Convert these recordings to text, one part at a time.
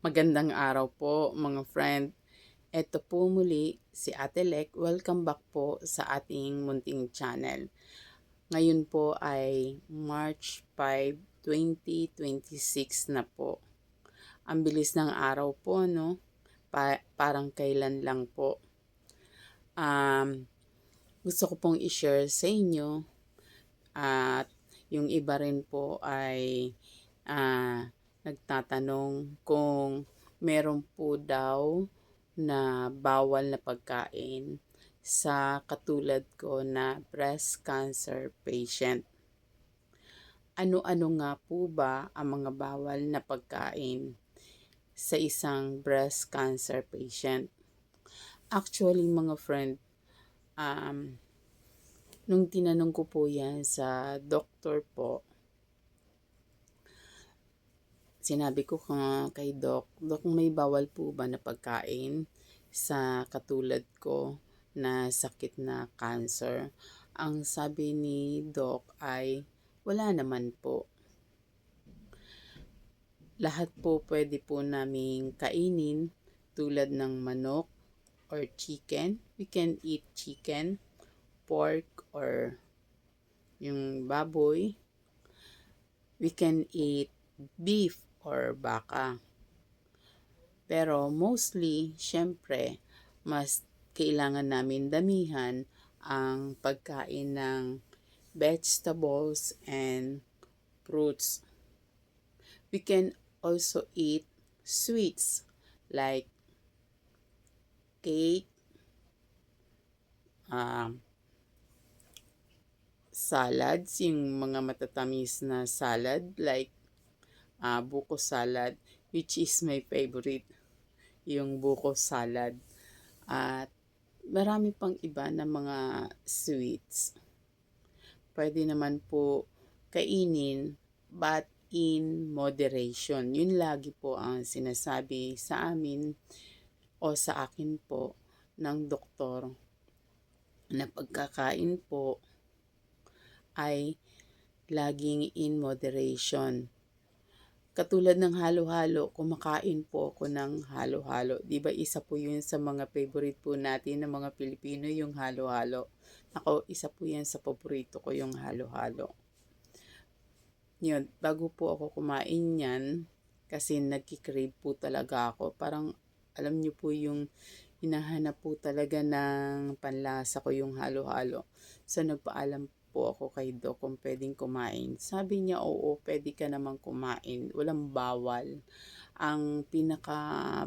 Magandang araw po mga friend. Ito po muli si Ate Lek. Welcome back po sa ating munting channel. Ngayon po ay March 5, 2026 na po. Ang bilis ng araw po, no? Parang kailan lang po. Um, Gusto ko pong i-share sa inyo at yung iba rin po ay nagtatanong kung meron po daw na bawal na pagkain sa katulad ko na breast cancer patient. Ano-ano nga po ba ang mga bawal na pagkain sa isang breast cancer patient? Actually mga friend, um, nung tinanong ko po yan sa doktor po, sinabi ko kay Doc, may bawal po ba na pagkain sa katulad ko na sakit na cancer? Ang sabi ni Doc ay wala naman po. Lahat po pwede po naming kainin tulad ng manok or chicken. We can eat chicken, pork or yung baboy. We can eat beef or baka. Pero mostly, syempre, mas kailangan namin damihan ang pagkain ng vegetables and fruits. We can also eat sweets like cake, salads, yung mga matatamis na salad like buko salad, which is my favorite, yung buko salad. At marami pang iba na mga sweets. Pwede naman po kainin, but in moderation. Yun lagi po ang sinasabi sa amin o sa akin po ng doktor na pagkakain po ay laging in moderation. Katulad ng halo-halo, kumakain po ako ng halo-halo. Di ba isa po yun sa mga favorite po natin ng mga Pilipino, yung halo-halo. Ako, isa po yan sa paborito ko, yung halo-halo. Yun, bago po ako kumain yan, kasi nagkikrave po talaga ako. Parang, alam niyo po yung hinahanap po talaga ng panlasa ko yung halo-halo. So, nagpaalam po ako kay Doc kung pwedeng kumain. Sabi niya, oo, pwede ka namang kumain. Walang bawal. Ang pinaka,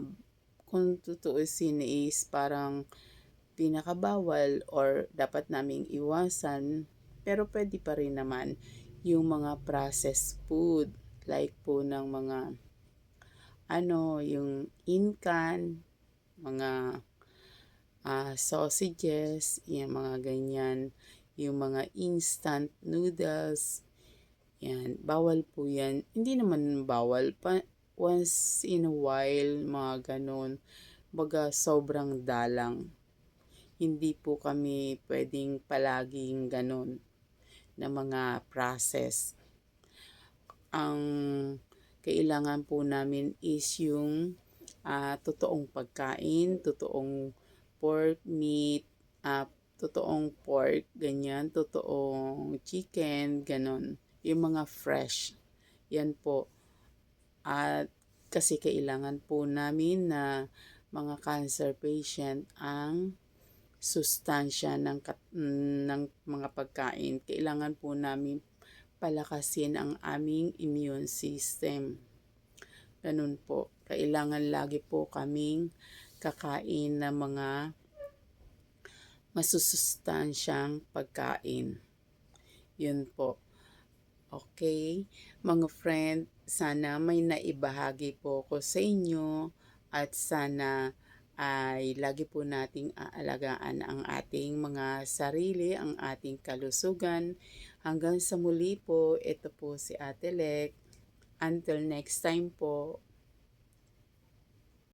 kung tutuusin is parang pinakabawal or dapat naming iwasan, pero pwede pa rin naman yung mga processed food like po ng mga yung incan, mga sausages, yung mga ganyan, yung mga instant noodles, yan, bawal po yan. Hindi naman bawal, once in a while, mga ganon, baga sobrang dalang. Hindi po kami pwedeng palaging ganon na mga process. Ang kailangan po namin is yung totoong pagkain, totoong pork, meat, totoong pork, ganyan, totoong chicken, ganon. Yung mga fresh, yan po. At kasi kailangan po namin na mga cancer patient ang sustansya ng mga pagkain. Kailangan po namin palakasin ang aming immune system. Ganun po. Kailangan lagi po kaming kakain ng mga masusustansyang pagkain. Yun po. Okay, mga friend, sana may naibahagi po ko sa inyo at sana ay lagi po nating aalagaan ang ating mga sarili, ang ating kalusugan. Hanggang sa muli po, ito po si Ate Lek. Until next time po.